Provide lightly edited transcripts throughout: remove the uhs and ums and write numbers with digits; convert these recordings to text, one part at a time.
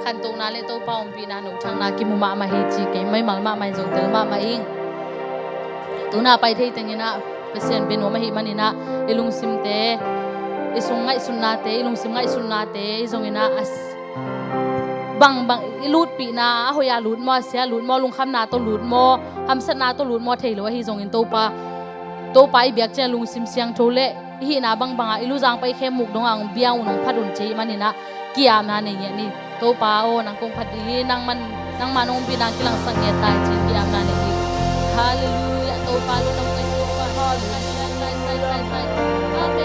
ขันตรงนั้นเลยตัวป้าอมปีนาหนุ่มช่างนากิมุมามาเฮจิเกไม่มามาไม่จงเตลมามาอิงตัวน่าไปที่ตังนี้นะเปเซียนเป็นหัวมาหิมันนี่นะอิลุงซิมเตอิสุงไงสุนนาเตอิลุงซิมไงสุนนาเตอิจงนี้นะบางอิลูดปีนาหอยาลูดมอเสียลูดมอลุงคำนาตัวลูดมอคำสนาตัวลูดมอเทหรือว่าฮิจงอินตัวป้าอีเบียกเจลุงซิมเสียงโทเล่ฮีนาบางอิลูจางไปเข้มุกดงอังเบียงอุนงพัดอุนเจมันนี่นะกี่ยามนาเนี่ยนี่ตัวป้าโอนังคงพัดดีนังมันองปีนางกิลังสังเกตตายจีกี่ยามนาเนี่ยนี่ฮาเลลูยาตัวป้าลูกน้องเป็นตัวป้าฮาเลลูยาใส่อาเม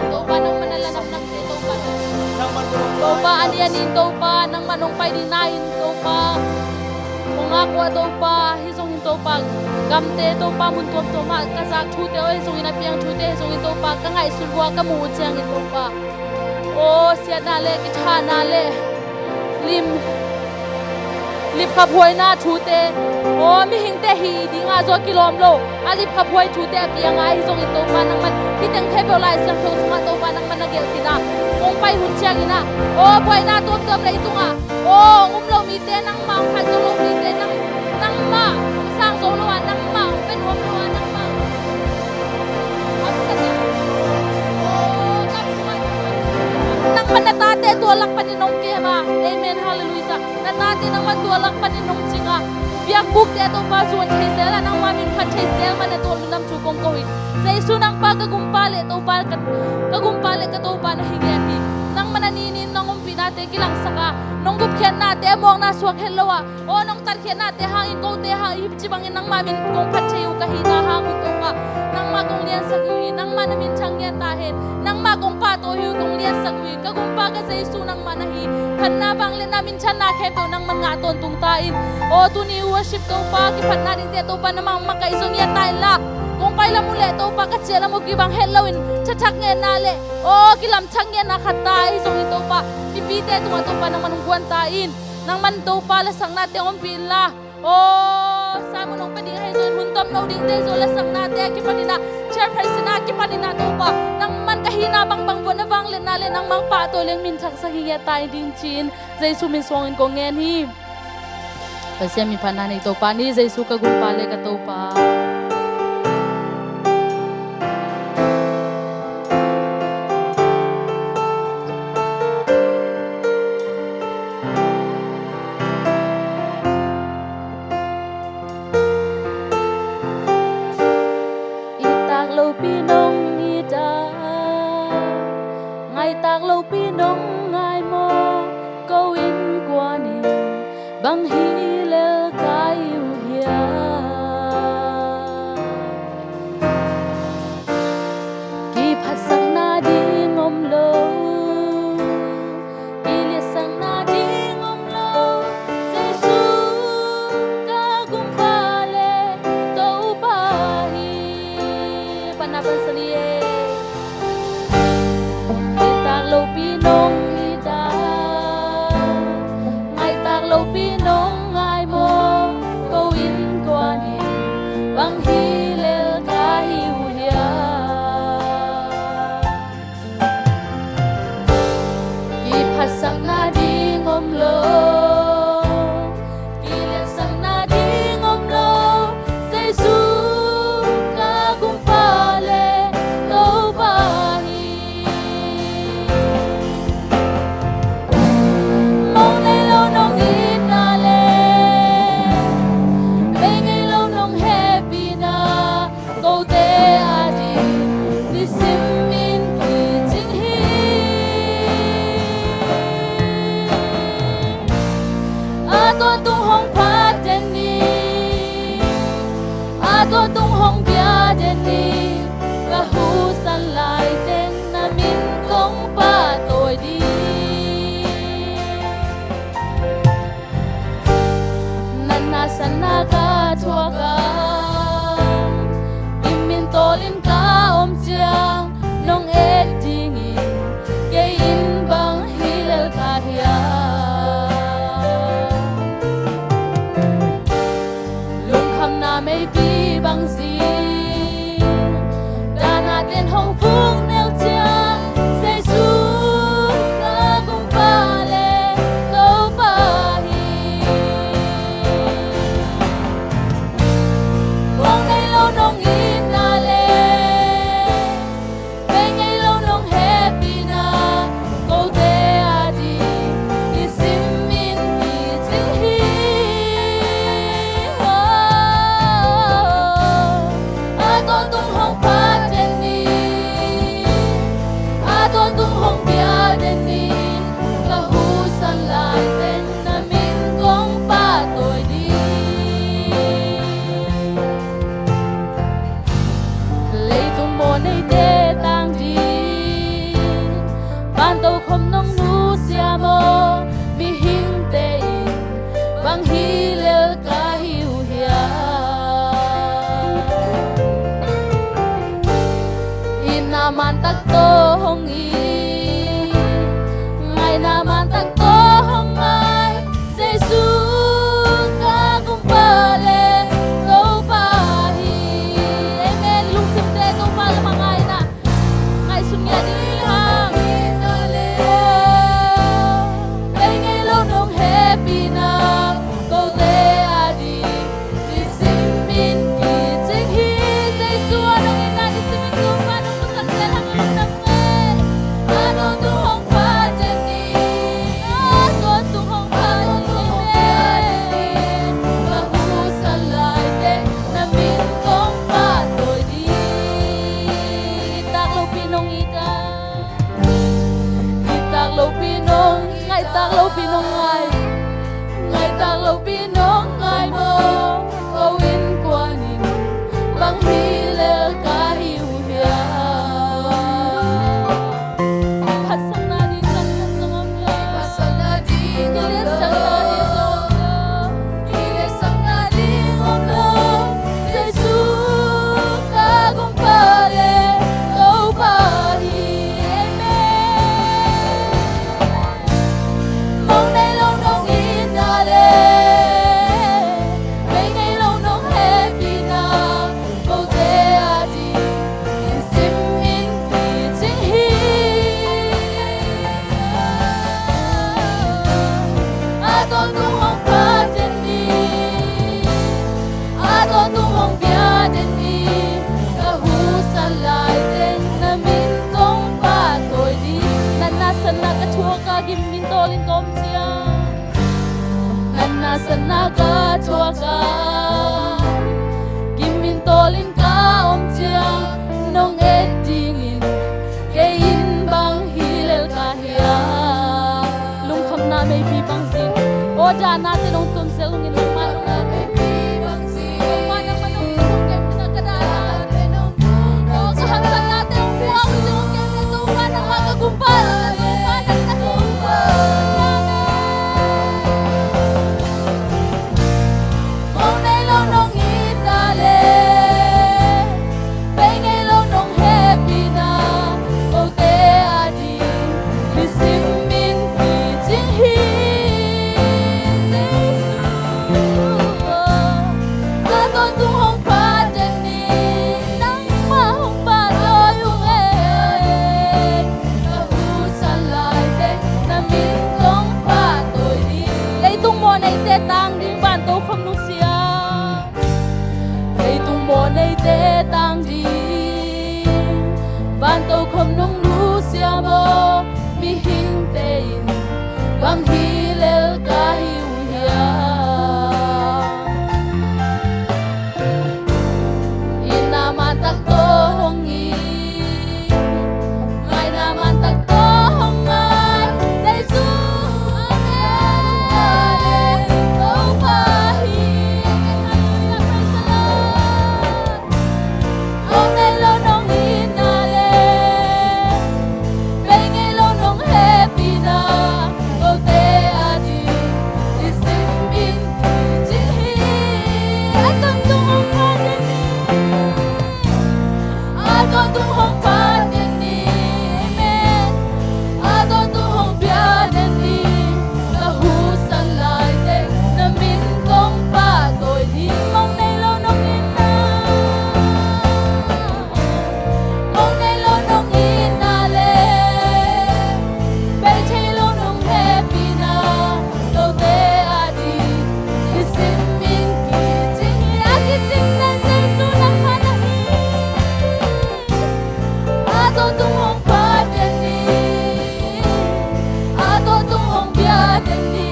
นตัวป้านังมันนั่นละนังเตตัวป้าอันนี้ตัวป้านังมันองไปดีนายตัวป้าองค์aquaตัวป้าฮิซงอินตัวป้ากำเตตัวป้ามุนตัวมากระซักชูเตฮิซงอินเปียงชูเตฮิซงอินตัวป้ากังไงสุดวัวกมูเจียงอินตัวป้าโอ้เสียนาเล่กิชานาเล่ลิบขับหวยหน้าชูเตโอ้มีหิงเตฮีดิงาโจกิโลมโลอาลิบขับหวยชูเตเปียงไงฮิซงอินตัวป้านังมันที่เต็งเทเบลไลเสียงเพลงสมาตัวป้านังมันนักเกลตินาองไปหุ่นเชียงอินะโอ้บวยหน้าตัวเลยตุงอ่ะโอ้เรามีเตนังมังพันโซโลมีเตนังมาสร้างโซโลวานังมาเป็นหัวโลวานังมาอัศจรรย์โอ้กับสมัยนังมันนาตาเตตัวลักปันนงเกมาเอเมนฮาเลลูยานาตาเตนังมันตัวลักปันนงจริงอ่ะเบียกบุกเตตัวปาส่วนเทเซลนังมามินพันเทเซลมันตัวลุนำชูกงโกวิเซซุนังปากกุมปาเลตัวปากกุมปาเลกตัวปานะฮิเกียนีนังมันนี่น้องอมปีนาเตกิลังสักน้องกุบเขียนนาเตมองนาสวกเฮลโลวะโอ้น้องตัดเขียนนาเตหางอินโกเตหางอิบจิบังอินนังมามินกงพัดเชยุกะฮีนาหางอุตวะนังมากงเลียนสักวีนังมานามินช่างเงียตาเห็นนังมากงป้าโตฮิวกงเลียนสักวีกะกุมป้ากะเซซูนังมานาฮีพันนาบังเลนามินชันนาแคเปนังมันงาตนตุงตาอินโอ้ตุนีworshipโตป้ากิพันนาดิเตโตป้านามังมากะอิซงเงียตาอินละกงไปละมุเลโตป้ากะเจละมุกิบังเฮลโลวินชักเงียนาเลโอ้กิลำชักเงียนาขัดตาอิซงอิโตป้าPipite tu nga pa naman ng guwantain nang manto pala sang natin ang pila oh sa mo nung pwede ay zon huntom na uding de zon lasang natin kipanina chairperson na kipanina to pa nang man kahina bang buwan na bang lenale nang mang patuloy mintak sa hiya tayo din chin zay suminswangin ko ngayon hi kasi mi pananay to pa ni zay sukagumpale ka to pa bang hilal kayo hiya tô hồng y ngày na man tak tô hồng ai Giêsu ca cùng ba le tô ba hi amen lung sim te tô ba la mangai na ngai sun nghe đi hang đây ngày lâu nong happy na tô te a đi đi sim min ki ching hi Giêsu nong ina đi sim min tô ba nong sang te hang nong nang ngai ano tu hong pa chen ni ano tu hong pa chen ni ba hu sa lai te na min kong pa tôi đi tak lo pinong ita tak lo pinong ngai tak lo pinong ngai tak lo pinong ngai mo câu in quan in bang hi le ka hiu hia pasang na di kan sang amla pasang na di kan sang na di lo kile sang na di ngom lo Giêsu ka gom pa le câu ba hi amen mong nay lâu nong in na le mấy ngày lâu nong happy na câu te a di in sim in ki ching hi a to tu hong pa chen ni a to tu hong bia chen ni ka hu sa lai ten na min kong pa tôi đi nan na san na ka chua ka gim min to lin kom chia nan na san na ka chua ka gim min to lin ka om chia nong e ding in ke in bang hilel ka hia lung kham na me bi bang sin o da na te nong tum sel ngin lung ma nong na me bi bang sin lung ma nang manong sung kem na ka da te nong o ka hang san na te fuang sung kem na tu ma nang ma ka gumpal ma nang na gumpal mong nay lâu nong in na le bay ngày lâu nong happy na câu te a di đi sim min ki ching hi ta ton tu hong pa chen ni nang ma hong pa lo yung e ka hu sa lai te na min kong pa tôi đi lấy tung mo này te tang ding ban to khom nu sia lấy tung mo này te tang ding ban to khom nong nu sia mo mi hing te in bang hi lel ka hiu hia ina man tak to hong i ngai na man tak to hong ngai Giêsu amen câu ba hi hallelujah praise the Lord hôm nay lâu nong in na le bay ngày lâu nong happy na câu te a di đi sim bin ki ching hi ai con tung hong pa chen ni ai con tung hong pa chen ni amen ai con tung hong bia chen ni ka hu san lai te na min kong pa tôi đi mong nay lâu nong in na mong nay lâu nong in na le bay chạy lâu nong happy na câu te a di đi sim min ki ching hi a ki ching na Giêsu nang ma na hi a to tung hong pa chen ni a to tung hong bia chen ni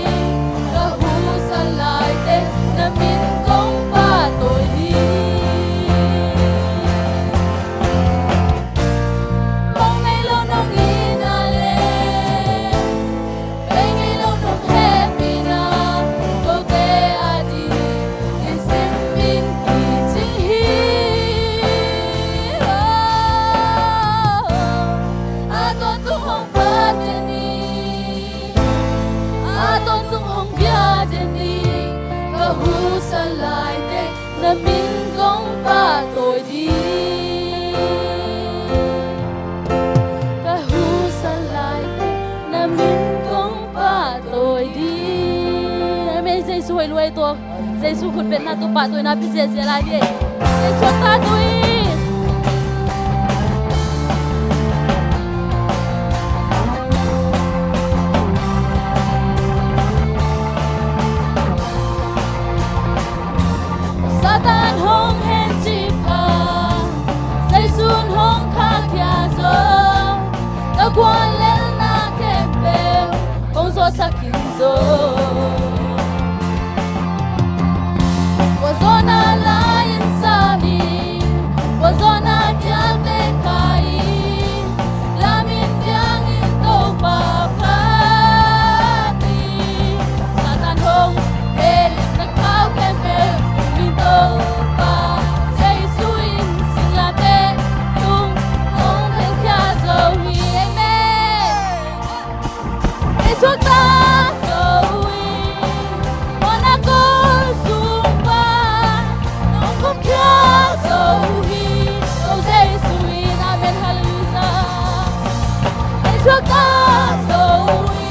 ka hu sa lai te na min kong pa tôi đi mong nay lâu nong in na le bay ngày lâu nong happy na câu te a di đi sim min ki ching hi a to tung hong pa chen ni a to tung hong bia chen ni ka hu sa lai te na min kong pa tôi đi Giêsu hồi lui tua Giêsu khut bên na tu pa tu na pi je je la đi Giêsu ta tu Satan hong hen chi pa Giêsu hong kha kia zo ta quan lên na kempe ong zo sakin zo Wazona la insani Wazona diante kai Lamin tiang into papati Satan hong he nakau kempe into pa Giêsu in sin la te tung ong hen kya zo hi amen Giêsu ta zo hi Monaco sumpa Ong kum kya zo hi Zo Giêsu in amen hallelujah Giêsu ta zo hi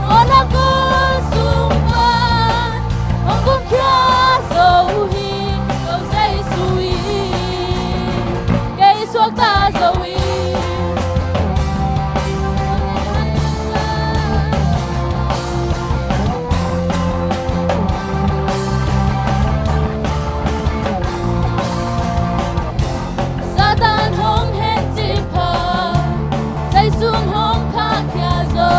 Monaco sumpa Ong kum kya zo hi Zo Giêsu in Giêsu ta zo hi Satan hong hen chi pa Giêsu hong kha kia zo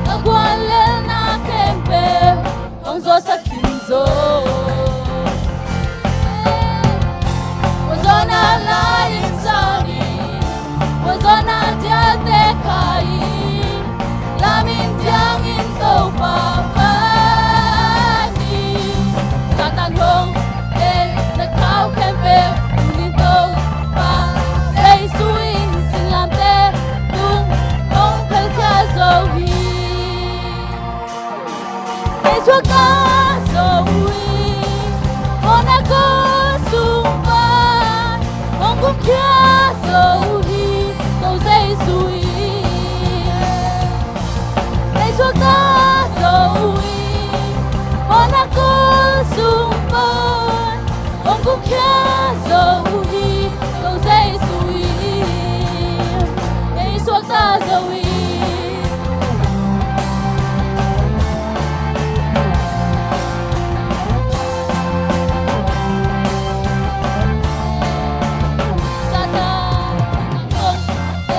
ta quan lên na kempe ong zo sakin zo Wazona la insani Wazona diate kai Lamin tiang into papani Satan hong en nakau kempe unito pa Giêsu in sin lam te tung ong khal kha zo hi Giêsu ka zo hi Monaco sumpa ong kum kya zo hi Zo Giêsu in Giêsu ka zo hi Monaco sumpa ong kum kya zo hi Zo Giêsu in Giêsu ta zo hi Satan hong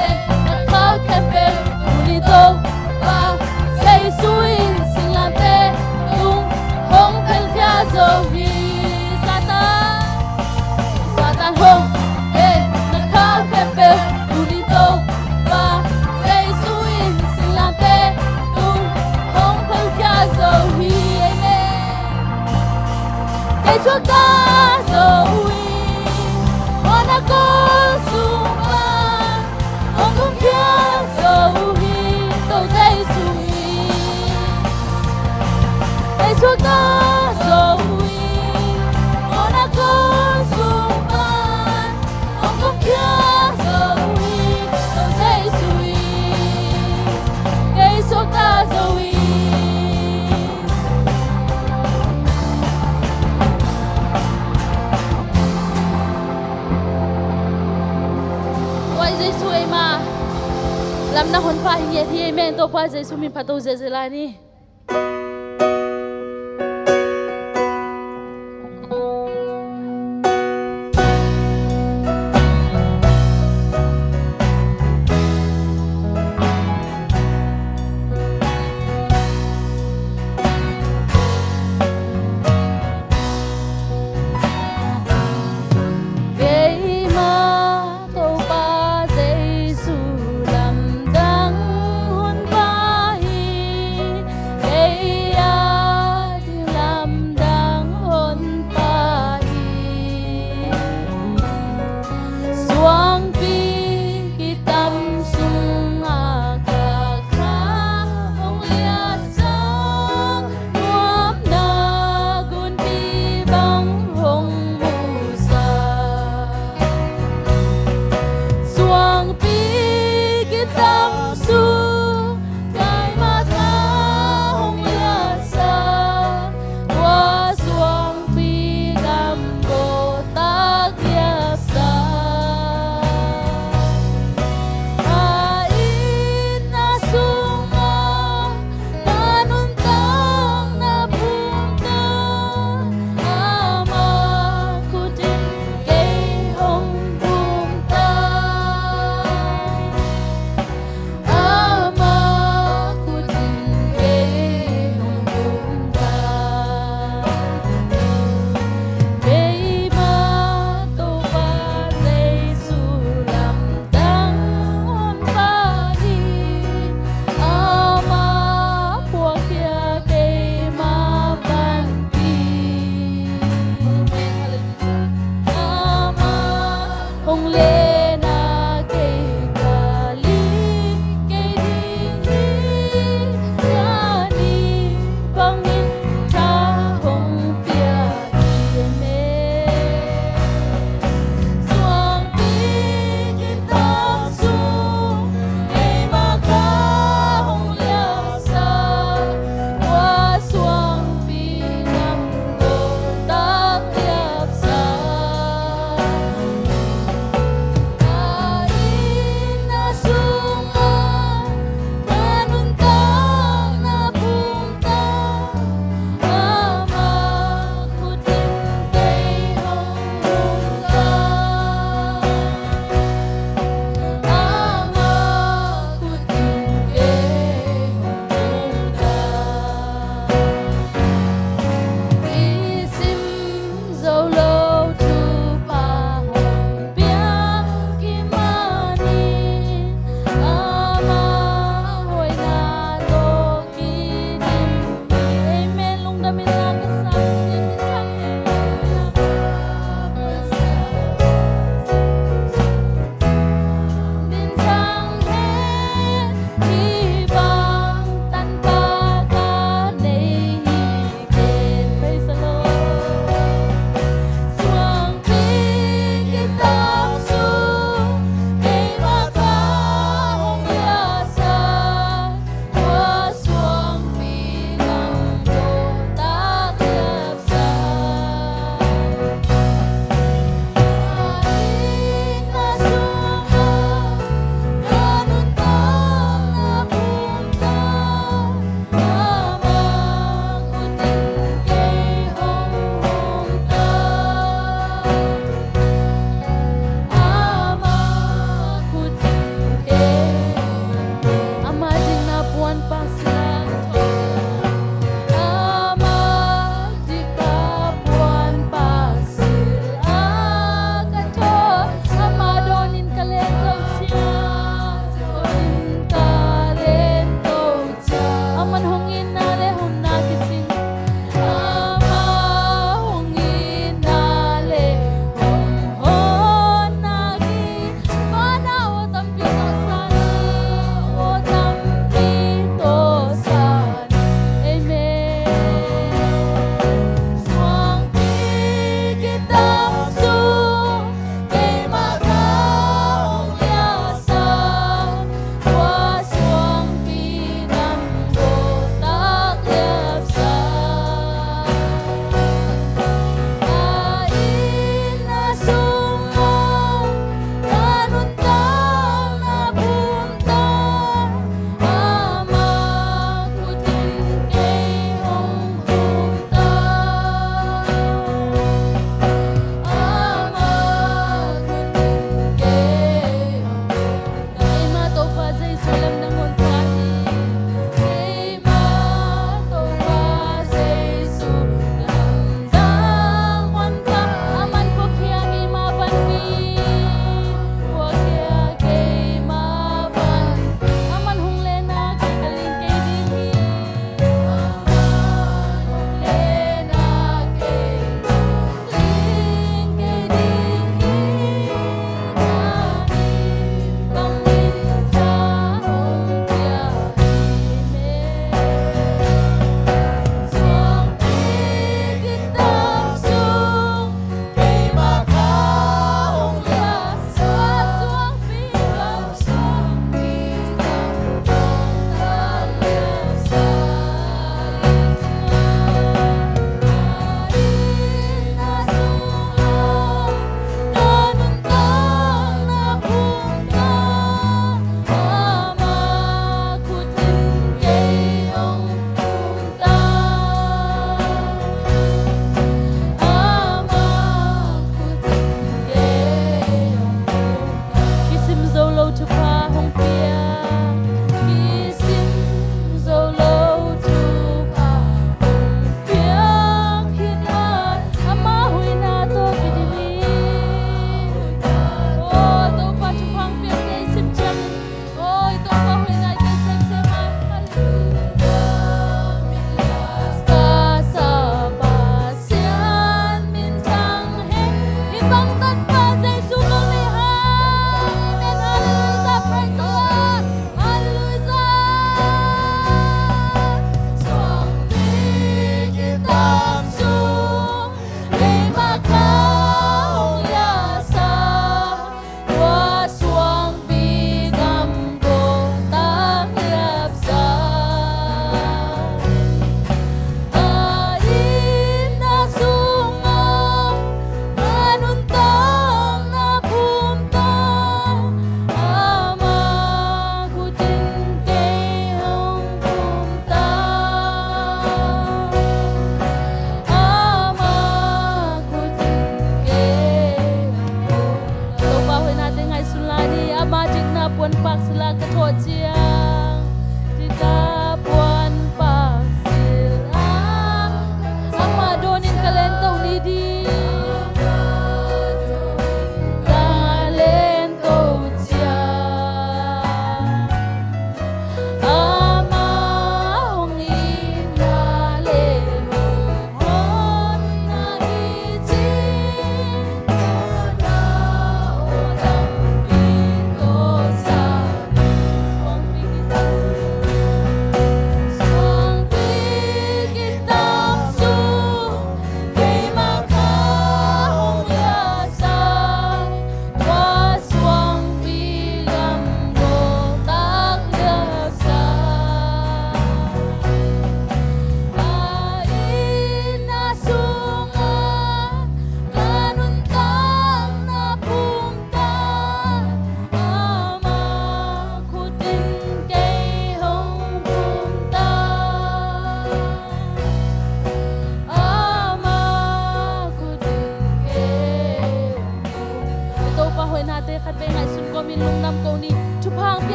en nakau kempe unito pa Giêsu in sin lam te tung hong khal kya zo hi Satan hong en nakau kempe unito pa Giêsu in sin lam te tung hong khal kya zo hi amen Giêsu ta zo hi Monaco sumpa ong kum kya zo hi Zo Giêsu in Giêsu ta zo hi Monaco sumpa ong kum kya zo hi Zo Giêsu in Giêsu ta zo hi Wai Giêsu ai ma lam na hon pa hi hi amen to pa Giêsu min phato je je la ni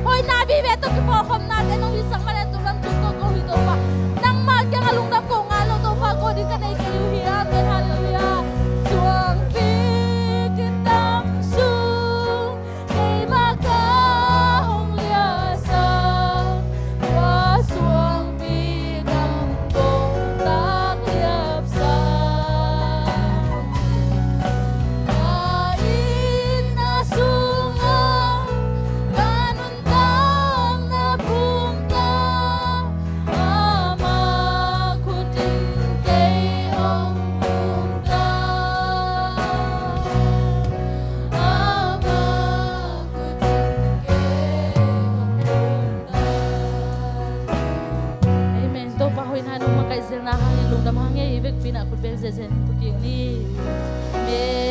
Hoy nabi beto ki po kom natin ang isang manan tulang tuko ko hito pa. Nang magya ngalung dam ko ngalo to pa ko di ka na ikayuhiya. Amen. Hallelujah. Suang pikit damsung kay makahong liasa. Wasuang bigang bongtang liapsa. Kain na sunga, kanundang na bunga. Ama kuting kay ang bunga. Ama kuting kay ang bunga. Amen. To pahoy na nung makaisir na hangilong damangay ibig pinakul belzezen tukini. Amen.